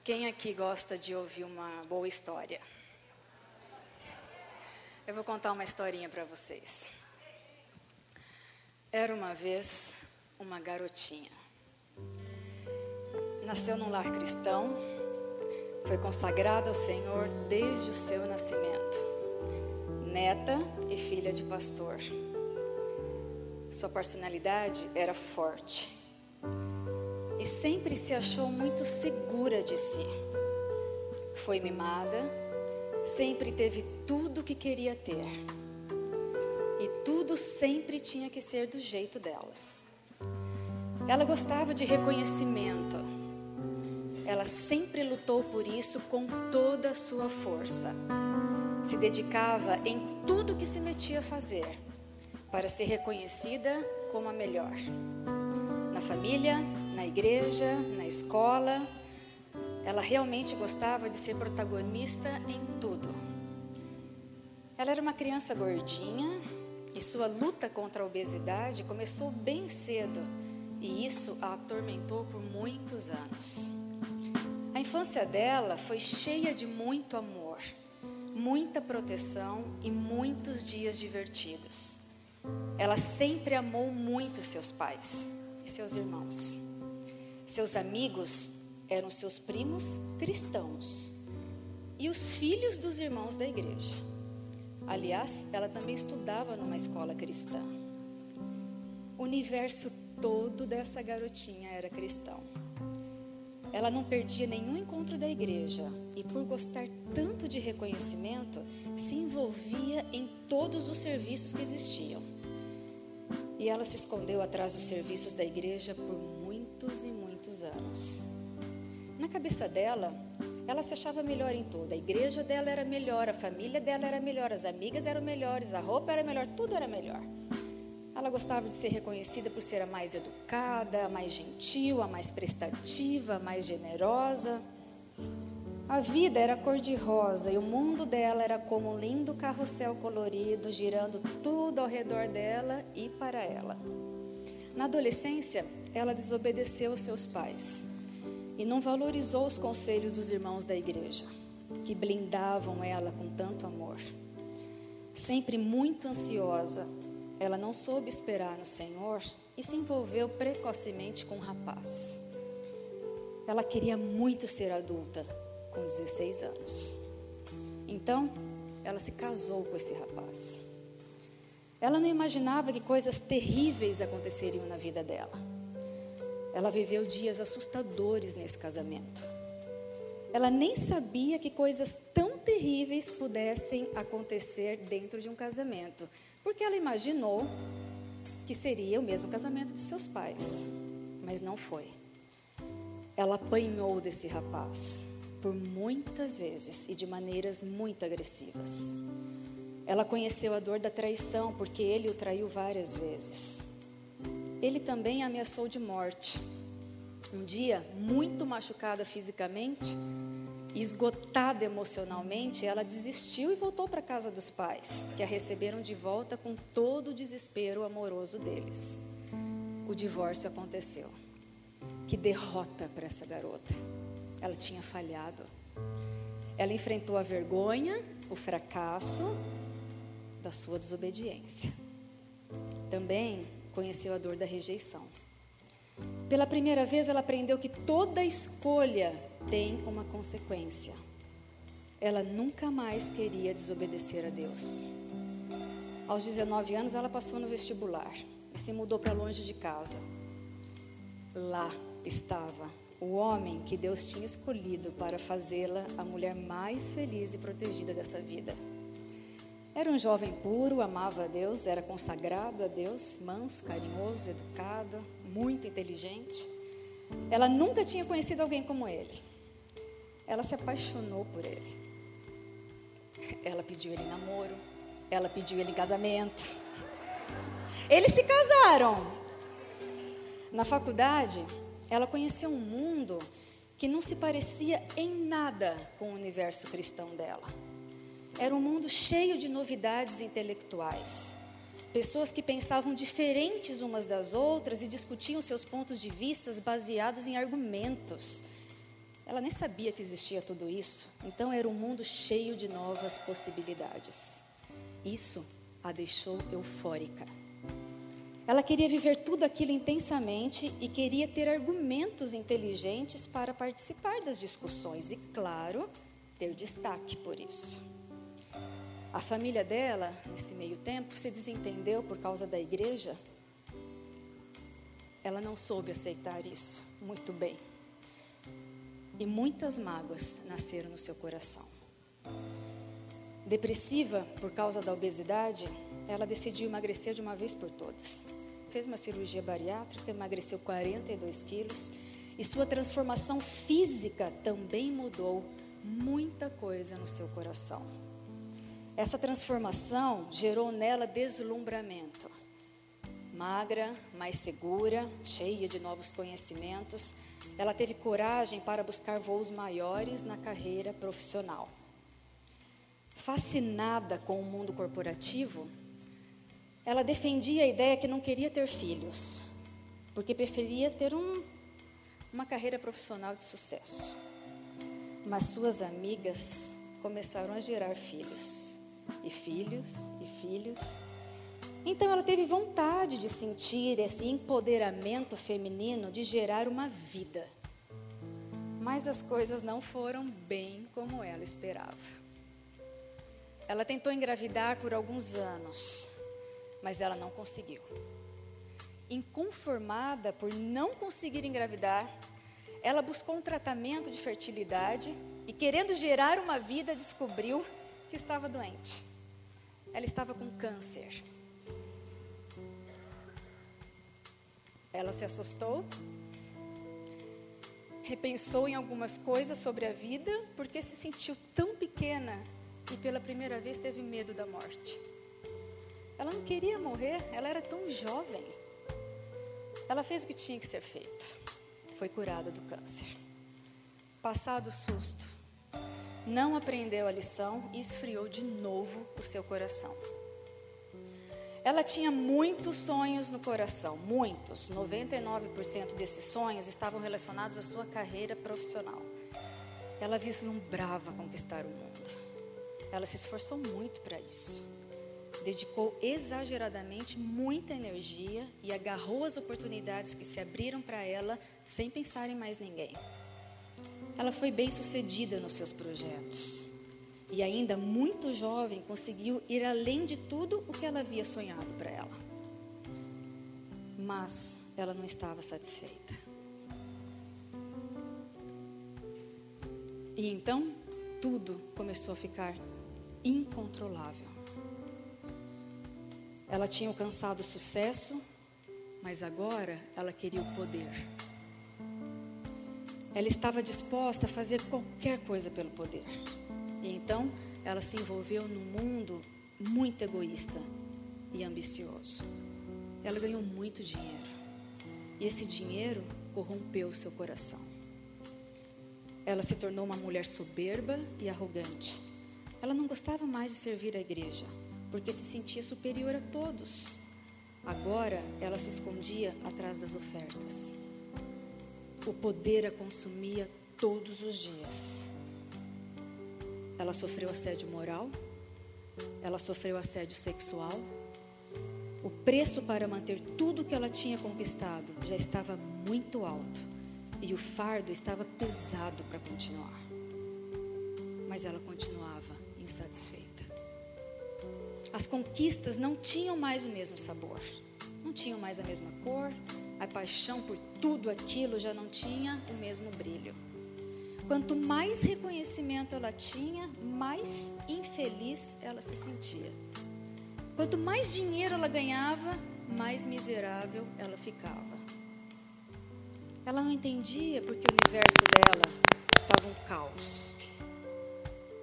Quem aqui gosta de ouvir uma boa história? Eu vou contar uma historinha para vocês. Era uma vez uma garotinha. Nasceu num lar cristão, foi consagrada ao Senhor desde o seu nascimento. Neta e filha de pastor. Sua personalidade era forte. E sempre se achou muito segura de si. Foi mimada, sempre teve tudo o que queria ter. E tudo sempre tinha que ser do jeito dela. Ela gostava de reconhecimento. Ela sempre lutou por isso com toda a sua força. Se dedicava em tudo que se metia a fazer, para ser reconhecida como a melhor. Na família, na igreja, na escola, ela realmente gostava de ser protagonista em tudo. Ela era uma criança gordinha e sua luta contra a obesidade começou bem cedo e isso a atormentou por muitos anos. A infância dela foi cheia de muito amor, muita proteção e muitos dias divertidos. Ela sempre amou muito seus pais e seus irmãos. Seus amigos eram seus primos cristãos e os filhos dos irmãos da igreja. Aliás, ela também estudava numa escola cristã. O universo todo dessa garotinha era cristão. Ela não perdia nenhum encontro da igreja e, por gostar tanto de reconhecimento, se envolvia em todos os serviços que existiam. E ela se escondeu atrás dos serviços da igreja por muitos e muitos anos. Na cabeça dela, ela se achava melhor em tudo. A igreja dela era melhor, a família dela era melhor, as amigas eram melhores, a roupa era melhor, tudo era melhor. Ela gostava de ser reconhecida por ser a mais educada, a mais gentil, a mais prestativa, a mais generosa. A vida era cor-de-rosa e o mundo dela era como um lindo carrossel colorido, girando tudo ao redor dela e para ela. Na adolescência, ela desobedeceu aos seus pais e não valorizou os conselhos dos irmãos da igreja, que blindavam ela com tanto amor. Sempre muito ansiosa, ela não soube esperar no Senhor e se envolveu precocemente com um rapaz. Ela queria muito ser adulta, com 16 anos. Então, ela se casou com esse rapaz. Ela não imaginava que coisas terríveis aconteceriam na vida dela. Ela viveu dias assustadores nesse casamento. Ela nem sabia que coisas tão terríveis pudessem acontecer dentro de um casamento, porque ela imaginou que seria o mesmo casamento dos seus pais, mas não foi. Ela apanhou desse rapaz por muitas vezes e de maneiras muito agressivas. Ela conheceu a dor da traição porque ele o traiu várias vezes. Ele também a ameaçou de morte. Um dia, muito machucada fisicamente, esgotada emocionalmente, ela desistiu e voltou para a casa dos pais, que a receberam de volta com todo o desespero amoroso deles. O divórcio aconteceu. Que derrota para essa garota. Ela tinha falhado. Ela enfrentou a vergonha, o fracasso da sua desobediência. Também conheceu a dor da rejeição. Pela primeira vez, ela aprendeu que toda escolha tem uma consequência. Ela nunca mais queria desobedecer a Deus. Aos 19 anos, ela passou no vestibular e se mudou para longe de casa. Lá estava o homem que Deus tinha escolhido para fazê-la a mulher mais feliz e protegida dessa vida. Era um jovem puro, amava a Deus, era consagrado a Deus, manso, carinhoso, educado, muito inteligente. Ela nunca tinha conhecido alguém como ele. Ela se apaixonou por ele. Ela pediu ele em namoro, ela pediu ele em casamento. Eles se casaram. Na faculdade, ela conheceu um mundo que não se parecia em nada com o universo cristão dela. Era um mundo cheio de novidades intelectuais. Pessoas que pensavam diferentes umas das outras e discutiam seus pontos de vista baseados em argumentos. Ela nem sabia que existia tudo isso, então era um mundo cheio de novas possibilidades. Isso a deixou eufórica. Ela queria viver tudo aquilo intensamente e queria ter argumentos inteligentes para participar das discussões e, claro, ter destaque por isso. A família dela, nesse meio tempo, se desentendeu por causa da igreja. Ela não soube aceitar isso muito bem. E muitas mágoas nasceram no seu coração. Depressiva por causa da obesidade, ela decidiu emagrecer de uma vez por todas. Fez uma cirurgia bariátrica, emagreceu 42 quilos e sua transformação física também mudou muita coisa no seu coração. Essa transformação gerou nela deslumbramento. Magra, mais segura, cheia de novos conhecimentos, ela teve coragem para buscar voos maiores na carreira profissional. Fascinada com o mundo corporativo, ela defendia a ideia que não queria ter filhos, porque preferia ter uma carreira profissional de sucesso. Mas suas amigas começaram a gerar filhos, e filhos, e filhos. Então ela teve vontade de sentir esse empoderamento feminino, de gerar uma vida. Mas as coisas não foram bem como ela esperava. Ela tentou engravidar por alguns anos, mas ela não conseguiu. Inconformada por não conseguir engravidar, ela buscou um tratamento de fertilidade e, querendo gerar uma vida, descobriu que estava doente. Ela estava com câncer. Ela se assustou, repensou em algumas coisas sobre a vida, porque se sentiu tão pequena e pela primeira vez teve medo da morte. Ela não queria morrer, ela era tão jovem. Ela fez o que tinha que ser feito. Foi curada do câncer. Passado o susto, não aprendeu a lição e esfriou de novo o seu coração. Ela tinha muitos sonhos no coração, muitos. 99% desses sonhos estavam relacionados à sua carreira profissional. Ela vislumbrava conquistar o mundo. Ela se esforçou muito para isso. Dedicou exageradamente muita energia e agarrou as oportunidades que se abriram para ela sem pensar em mais ninguém. Ela foi bem-sucedida nos seus projetos. E ainda muito jovem, conseguiu ir além de tudo o que ela havia sonhado para ela. Mas ela não estava satisfeita. E então, tudo começou a ficar incontrolável. Ela tinha alcançado o sucesso, mas agora ela queria o poder. Ela estava disposta a fazer qualquer coisa pelo poder. E então, ela se envolveu num mundo muito egoísta e ambicioso. Ela ganhou muito dinheiro. E esse dinheiro corrompeu o seu coração. Ela se tornou uma mulher soberba e arrogante. Ela não gostava mais de servir a igreja, porque se sentia superior a todos. Agora, ela se escondia atrás das ofertas. O poder a consumia todos os dias. Ela sofreu assédio moral, ela sofreu assédio sexual. O preço para manter tudo que ela tinha conquistado já estava muito alto e o fardo estava pesado para continuar. Mas ela continuava insatisfeita. As conquistas não tinham mais o mesmo sabor, não tinham mais a mesma cor, a paixão por tudo aquilo já não tinha o mesmo brilho. Quanto mais reconhecimento ela tinha, mais infeliz ela se sentia. Quanto mais dinheiro ela ganhava, mais miserável ela ficava. Ela não entendia porque o universo dela estava um caos.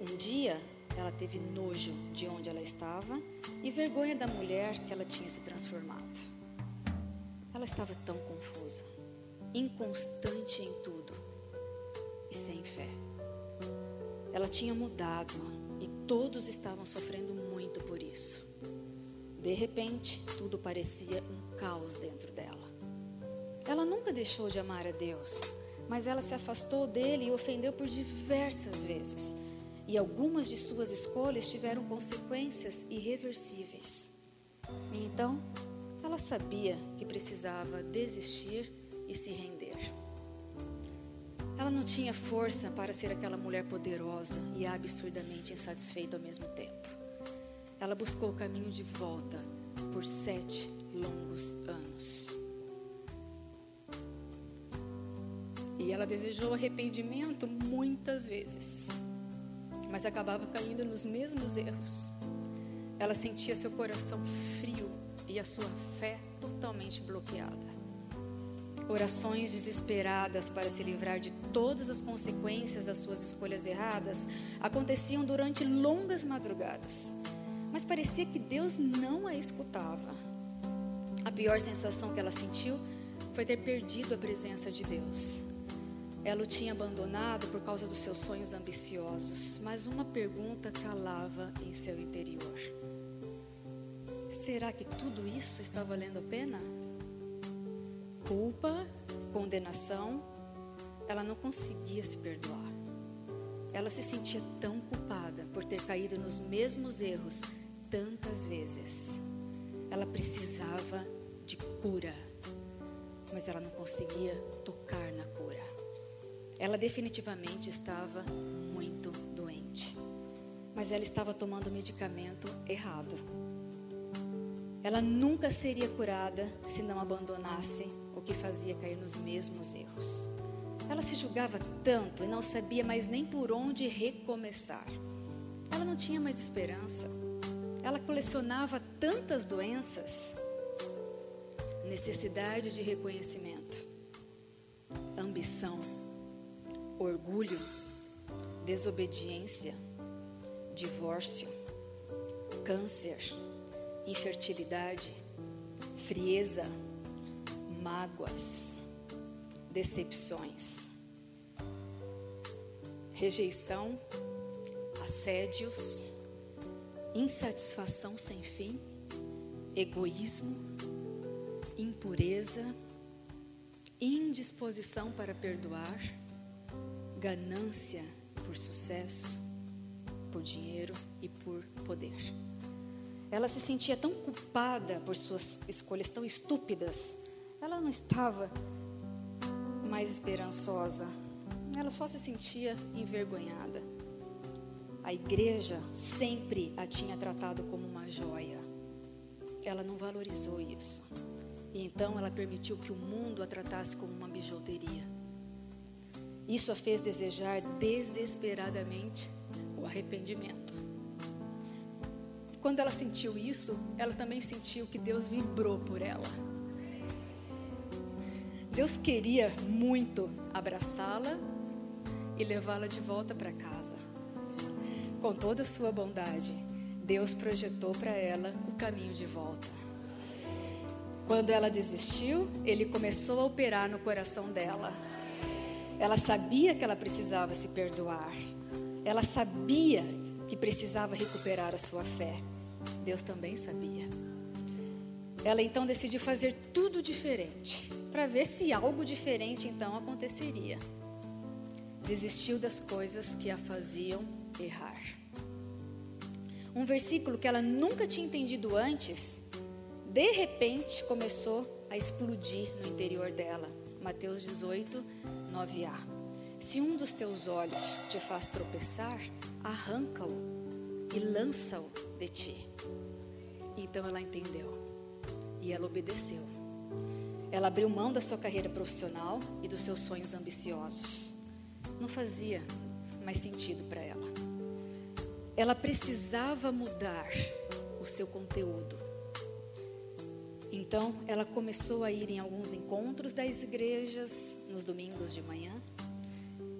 Um dia, ela teve nojo de onde ela estava e vergonha da mulher que ela tinha se transformado. Ela estava tão confusa, inconstante em tudo e sem fé. Ela tinha mudado e todos estavam sofrendo muito por isso. De repente, tudo parecia um caos dentro dela. Ela nunca deixou de amar a Deus, mas ela se afastou dele e o ofendeu por diversas vezes. E algumas de suas escolhas tiveram consequências irreversíveis. E então, ela sabia que precisava desistir e se render. Ela não tinha força para ser aquela mulher poderosa e absurdamente insatisfeita ao mesmo tempo. Ela buscou o caminho de volta por 7 longos anos. E ela desejou arrependimento muitas vezes, mas acabava caindo nos mesmos erros. Ela sentia seu coração frio e a sua fé totalmente bloqueada. Orações desesperadas para se livrar de todas as consequências das suas escolhas erradas aconteciam durante longas madrugadas, mas parecia que Deus não a escutava. A pior sensação que ela sentiu foi ter perdido a presença de Deus. Ela o tinha abandonado por causa dos seus sonhos ambiciosos, mas uma pergunta calava em seu interior: será que tudo isso está valendo a pena? Culpa, condenação, ela não conseguia se perdoar. Ela se sentia tão culpada por ter caído nos mesmos erros tantas vezes. Ela precisava de cura, mas ela não conseguia tocar na cura. Ela definitivamente estava muito doente, mas ela estava tomando o medicamento errado. Ela nunca seria curada se não abandonasse o que fazia cair nos mesmos erros. Ela se julgava tanto e não sabia mais nem por onde recomeçar. Ela não tinha mais esperança. Ela colecionava tantas doenças: necessidade de reconhecimento, ambição, orgulho, desobediência, divórcio, câncer, infertilidade, frieza, mágoas, decepções, rejeição, assédios, insatisfação sem fim, egoísmo, impureza, indisposição para perdoar, ganância por sucesso, por dinheiro e por poder. Ela se sentia tão culpada por suas escolhas tão estúpidas. Ela não estava mais esperançosa. Ela só se sentia envergonhada. A igreja sempre a tinha tratado como uma joia. Ela não valorizou isso. E então ela permitiu que o mundo a tratasse como uma bijuteria. Isso a fez desejar desesperadamente o arrependimento. Quando ela sentiu isso, ela também sentiu que Deus vibrou por ela. Deus queria muito abraçá-la e levá-la de volta para casa. Com toda a sua bondade, Deus projetou para ela o caminho de volta. Quando ela desistiu, Ele começou a operar no coração dela. Ela sabia que ela precisava se perdoar. Ela sabia que precisava recuperar a sua fé. Deus também sabia. Ela então decidiu fazer tudo diferente, para ver se algo diferente então aconteceria. Desistiu das coisas que a faziam errar. Um versículo que ela nunca tinha entendido antes, de repente começou a explodir no interior dela. Mateus 18, 9a. Se um dos teus olhos te faz tropeçar, arranca-o e lança-o de ti. Então ela entendeu e ela obedeceu. Ela abriu mão da sua carreira profissional e dos seus sonhos ambiciosos. Não fazia mais sentido para ela. Ela precisava mudar o seu conteúdo. Então ela começou a ir em alguns encontros das igrejas nos domingos de manhã.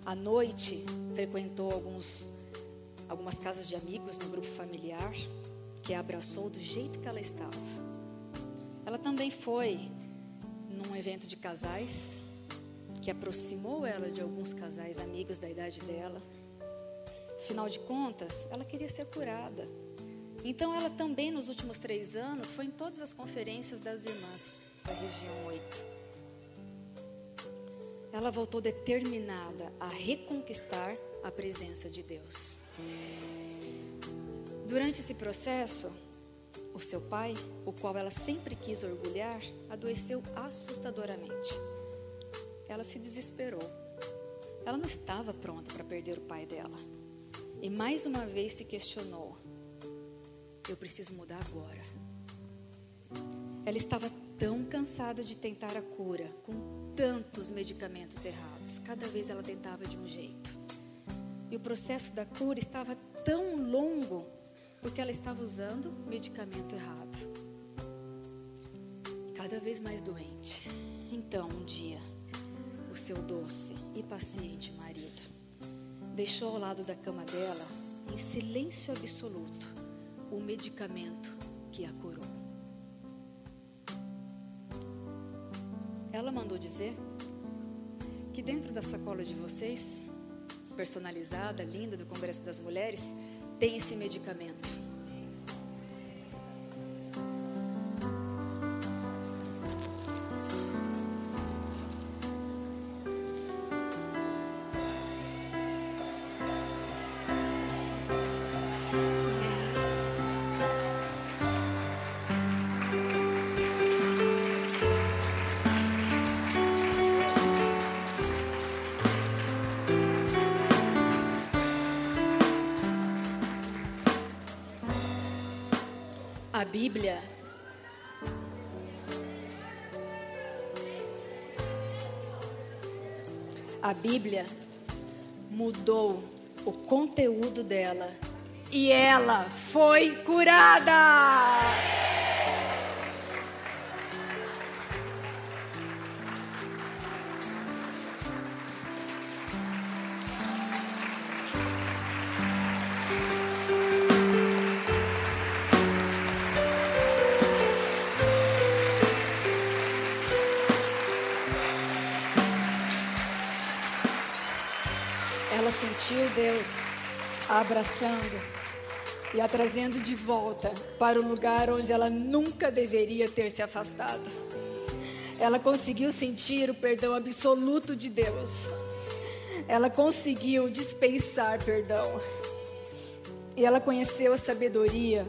À noite frequentou algumas casas de amigos no grupo familiar, que a abraçou do jeito que ela estava. Ela também foi num evento de casais, que aproximou ela de alguns casais amigos da idade dela. Afinal de contas, ela queria ser curada. Então ela também nos últimos 3 anos foi em todas as conferências das irmãs da região 8. ela voltou determinada a reconquistar a presença de Deus. Durante esse processo, o seu pai, o qual ela sempre quis orgulhar, adoeceu assustadoramente. Ela se desesperou. Ela não estava pronta para perder o pai dela. E mais uma vez se questionou: eu preciso mudar agora. Ela estava tão cansada de tentar a cura, com tantos medicamentos errados. Cada vez ela tentava de um jeito. E o processo da cura estava tão longo, porque ela estava usando medicamento errado. Cada vez mais doente. Então, um dia, o seu doce e paciente marido deixou ao lado da cama dela, em silêncio absoluto, o medicamento que a curou. Ela mandou dizer que dentro da sacola de vocês, personalizada, linda, do Congresso das Mulheres, tem esse medicamento. A Bíblia mudou o conteúdo dela e ela foi curada. Ela sentiu Deus a abraçando e a trazendo de volta para o lugar onde ela nunca deveria ter se afastado. Ela conseguiu sentir o perdão absoluto de Deus. Ela conseguiu dispensar perdão. E ela conheceu a sabedoria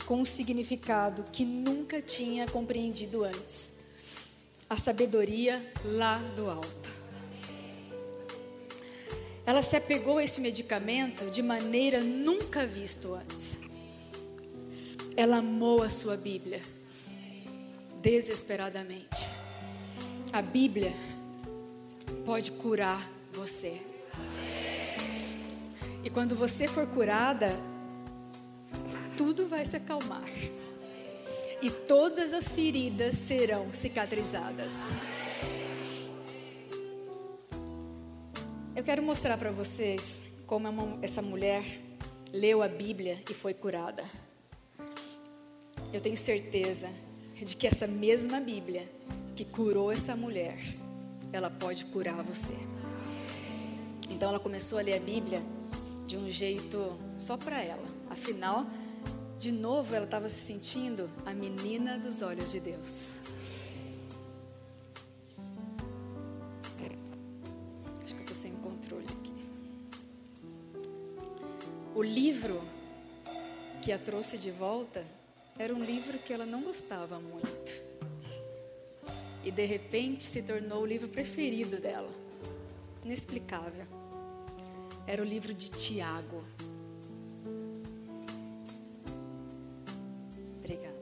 com um significado que nunca tinha compreendido antes. A sabedoria lá do alto. Ela se apegou a esse medicamento de maneira nunca vista antes. Ela amou a sua Bíblia desesperadamente. A Bíblia pode curar você. E quando você for curada, tudo vai se acalmar. E todas as feridas serão cicatrizadas. Eu quero mostrar para vocês como essa mulher leu a Bíblia e foi curada. Eu tenho certeza de que essa mesma Bíblia que curou essa mulher, ela pode curar você. Então ela começou a ler a Bíblia de um jeito só para ela. Afinal, de novo ela estava se sentindo a menina dos olhos de Deus. O livro que a trouxe de volta era um livro que ela não gostava muito. E de repente se tornou o livro preferido dela. Inexplicável. Era o livro de Tiago. Obrigada.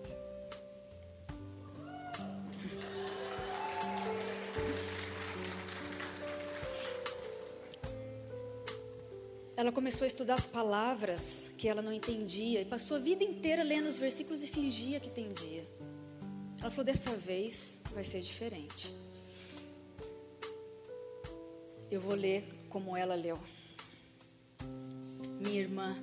Ela começou a estudar as palavras que ela não entendia e passou a vida inteira lendo os versículos e fingia que entendia. Ela falou: dessa vez vai ser diferente. Eu vou ler como ela leu. Minha irmã,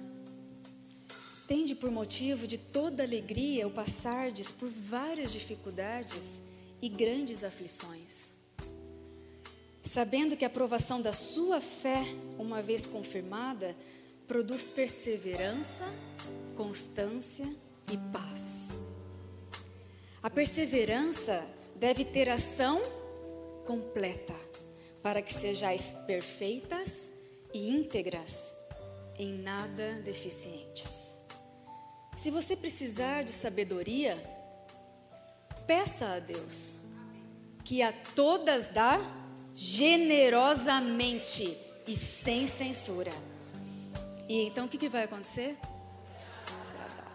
tende por motivo de toda alegria o passardes por várias dificuldades e grandes aflições, sabendo que a provação da sua fé, uma vez confirmada, produz perseverança, constância e paz. A perseverança deve ter ação completa, para que sejais perfeitas e íntegras, em nada deficientes. Se você precisar de sabedoria, peça a Deus, que a todas dá generosamente e sem censura. E então o que vai acontecer? Será dado.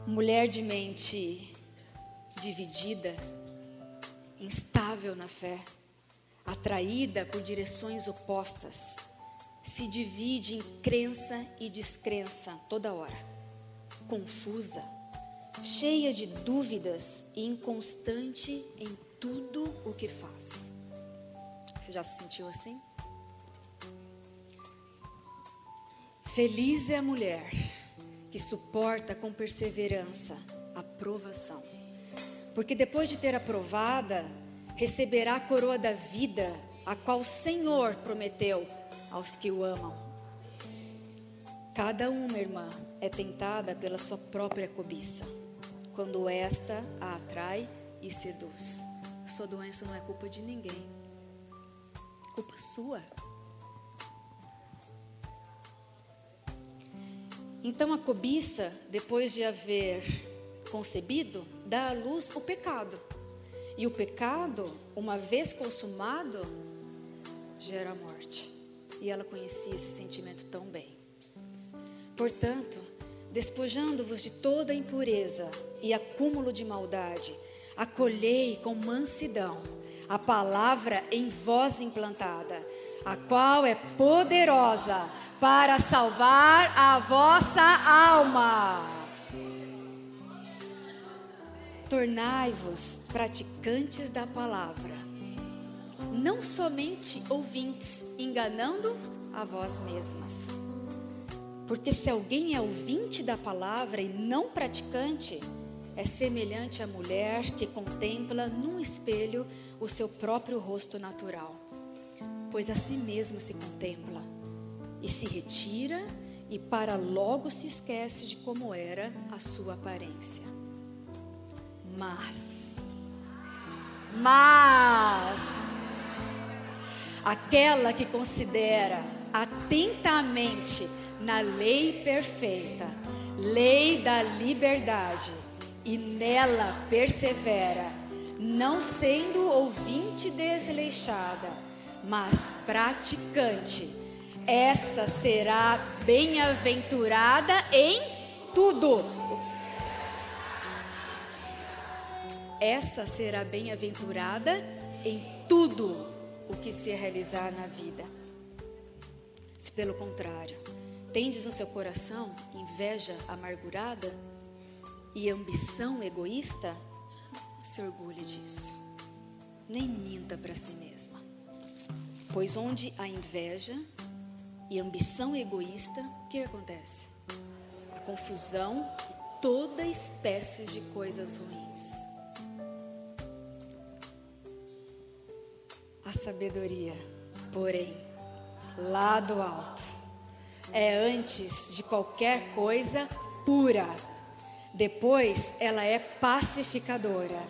Mulher de mente dividida, instável na fé, atraída por direções opostas, se divide em crença e descrença toda hora, confusa, cheia de dúvidas e inconstante em tudo o que faz. Você já se sentiu assim? Feliz é a mulher que suporta com perseverança a provação, porque depois de ter aprovada, receberá a coroa da vida, a qual o Senhor prometeu aos que o amam. Cada uma, irmã, é tentada pela sua própria cobiça, quando esta a atrai e seduz. A sua doença não é culpa de ninguém, é culpa sua. Então a cobiça, depois de haver concebido, dá à luz o pecado. E o pecado, uma vez consumado, gera a morte. E ela conhecia esse sentimento tão bem. Portanto, despojando-vos de toda impureza e acúmulo de maldade, acolhei com mansidão a palavra em vós implantada, a qual é poderosa para salvar a vossa alma. Tornai-vos praticantes da palavra, não somente ouvintes, enganando a vós mesmas. Porque se alguém é ouvinte da palavra e não praticante, é semelhante à mulher que contempla num espelho o seu próprio rosto natural. Pois a si mesma se contempla e se retira, e para logo se esquece de como era a sua aparência. Mas aquela que considera atentamente na lei perfeita, lei da liberdade, e nela persevera, não sendo ouvinte desleixada, mas praticante, essa será bem-aventurada em tudo. Essa será bem-aventurada em tudo o que se realizar na vida. Se pelo contrário, tendes no seu coração inveja amargurada e ambição egoísta, não se orgulhe disso, nem minta para si mesma. Pois onde há inveja e ambição egoísta, o que acontece? A confusão e toda espécie de coisas ruins. A sabedoria, porém, lá do alto, é antes de qualquer coisa pura. Depois ela é pacificadora,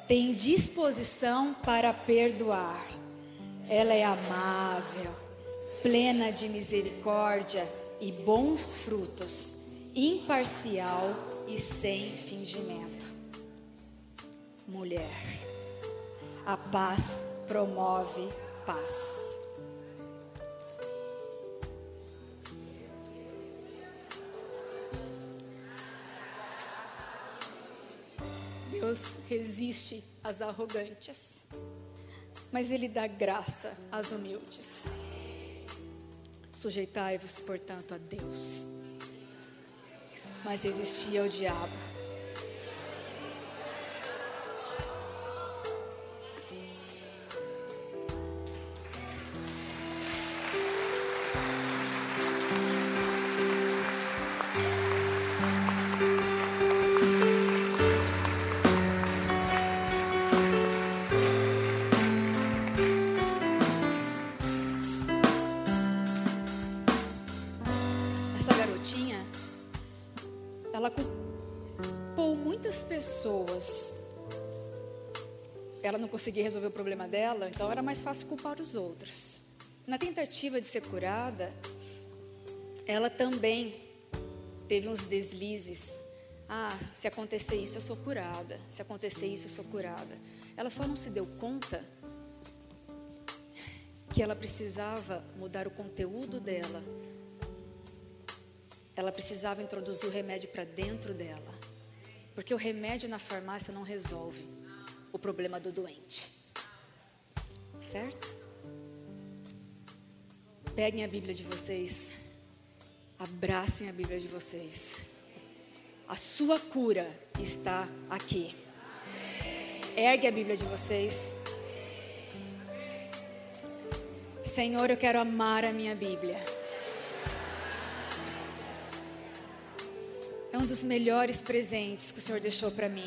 tem disposição para perdoar. Ela é amável, plena de misericórdia e bons frutos, imparcial e sem fingimento. Mulher, a paz promove paz. Deus resiste às arrogantes, mas Ele dá graça às humildes. Sujeitai-vos, portanto, a Deus, mas resisti ao diabo. Ela culpou muitas pessoas ela não conseguia resolver o problema dela, então era mais fácil culpar os outros. Na tentativa de ser curada, ela também teve uns deslizes. Ah, se acontecer isso, eu sou curada. Se acontecer isso, eu sou curada. Ela só não se deu conta que ela precisava mudar o conteúdo dela. Ela precisava introduzir o remédio para dentro dela. Porque o remédio na farmácia não resolve o problema do doente. Certo? Peguem a Bíblia de vocês. Abracem a Bíblia de vocês. A sua cura está aqui. Ergue a Bíblia de vocês. Senhor, eu quero amar a minha Bíblia. É um dos melhores presentes que o Senhor deixou para mim.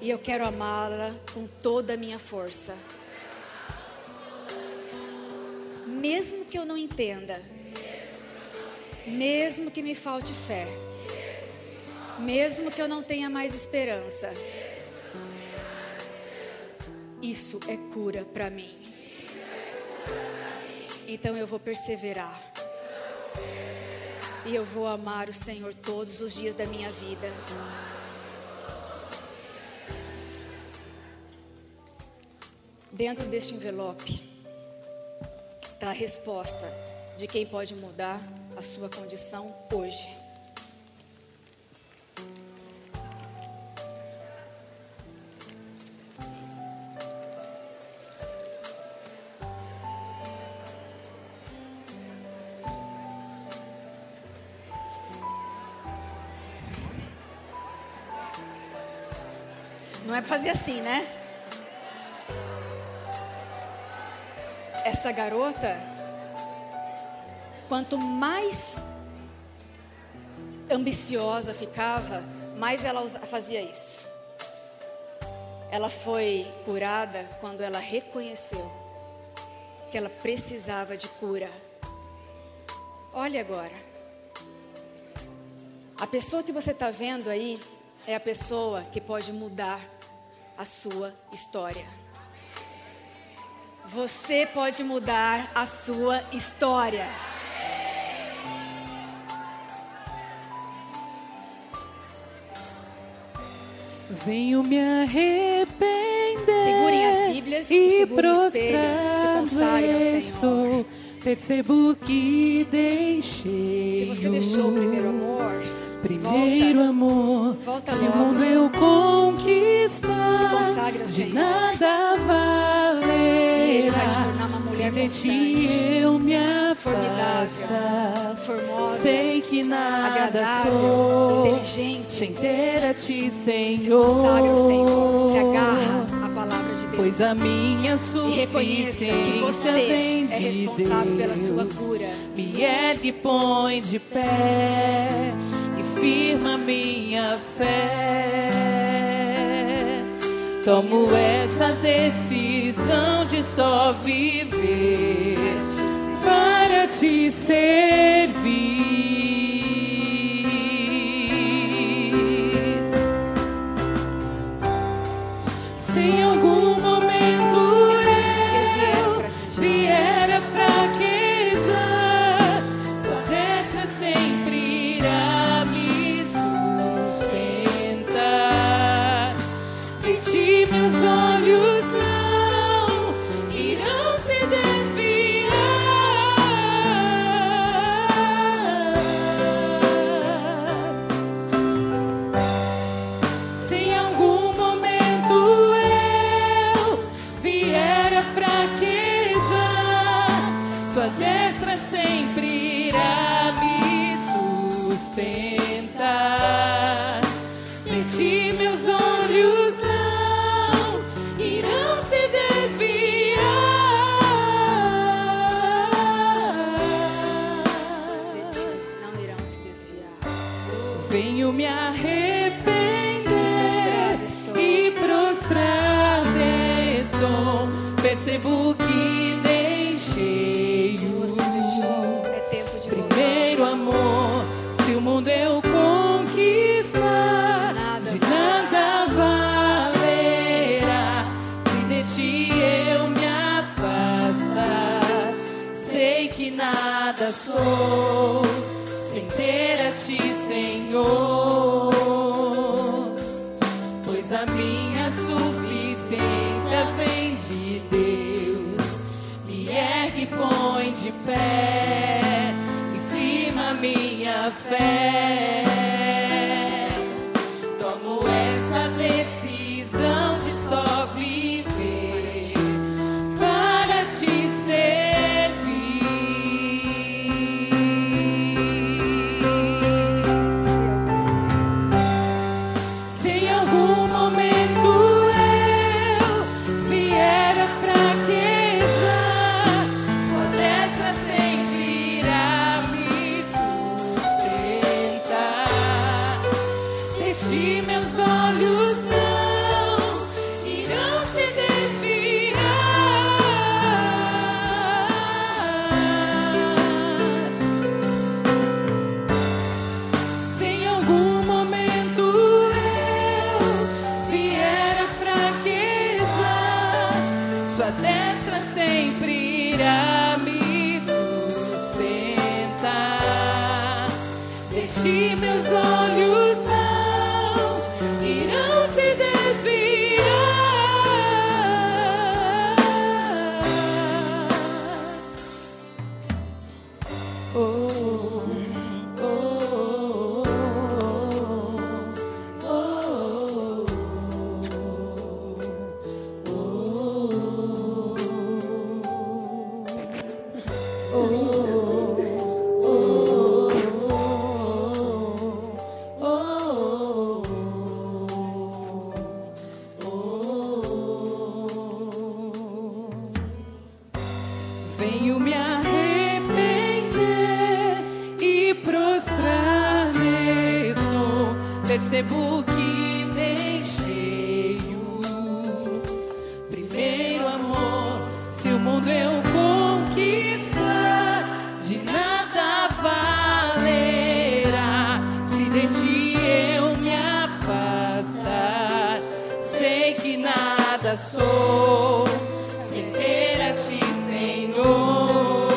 E eu quero amá-la com toda a minha força. Mesmo que eu não entenda, mesmo que me falte fé, mesmo que eu não tenha mais esperança, isso é cura para mim. Então eu vou perseverar. E eu vou amar o Senhor todos os dias da minha vida. Dentro deste envelope está a resposta de quem pode mudar a sua condição hoje. Não é para fazer assim, né? Essa garota, quanto mais ambiciosa ficava, mais ela fazia isso. Ela foi curada quando ela reconheceu que ela precisava de cura. Olha agora. A pessoa que você está vendo aí é a pessoa que pode mudar a sua história. Você pode mudar a sua história. Venho me arrepender. Segurem as Bíblias e segurem o espelho. Se consagrem ao Senhor. Estou, percebo que deixei. Se você deixou o primeiro amor, volta se logo. o mundo eu conquistar, Se consagre ao de Senhor. nada valerá. E Ele vai te tornar uma Se mulher de ti constante, eu me formidável, afastar, formosa, sei que nada agradável, sou inteligente. sem ter a ti, Senhor. Se consagre ao Senhor, se agarra à palavra de Deus. Pois a minha E reconheça que você suficiência vem é de responsável pela Deus. sua cura. Me ergue e põe de pé e firma minha fé. Tomo essa decisão de só viver para te servir. Se em algum momento eu vier a fraquejar, sua destra sempre irá me sustentar. De ti meus olhos não irão se desviar. Se em algum momento eu vier a fraquejar, sua destra sempre irá me sustentar. De ti meus olhos não irão se desviar. De ti não irão se desviar. Venho me arrepender Prostrada estou. e prostrada estou. Percebo que deixei Se você deixou, é tempo de voltar. primeiro amor. Se o mundo eu conquistar, De de nada nada sou sem ter a ti, Senhor, pois a minha suficiência vem de Deus. Me ergue, põe de pé e firma minha fé. Tomo essa decisão de só viver para te servir. Se em algum momento eu vier a fraquejar, sua destra sempre irá me sustentar. De ti meus olhos não irão se desviar. Se em algum momento eu vier a fraquejar, sua destra sempre irá me sustentar. De ti meus olhos não irão se desviar. Oh, oh, oh, venho me arrepender e prostrar mesmo. Percebo que deixei o primeiro amor. Se o mundo eu conquistar, de nada valerá. Se de ti eu me afastar, sei que nada sou sem ter a ti, Senhor,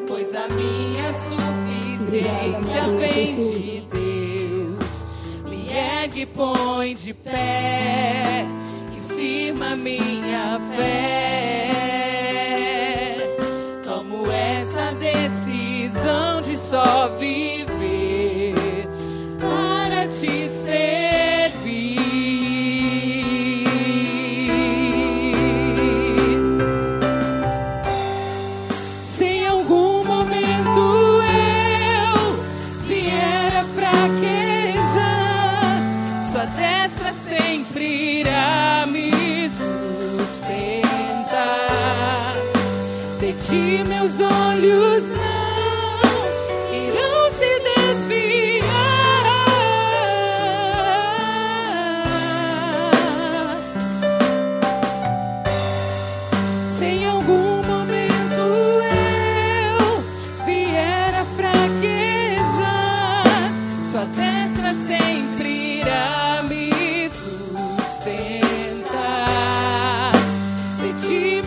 pois a minha suficiência vem de Deus. Me ergue, põe de pé e firma minha fé. Tomo essa decisão de só viver para te servir. Se em algum momento eu vier a fraquejar, sua destra sempre irá me sustentar. De ti meus olhos não irão se desviar. Se em algum momento eu vier a fraquejar, sua destra sempre irá me sustentar. De ti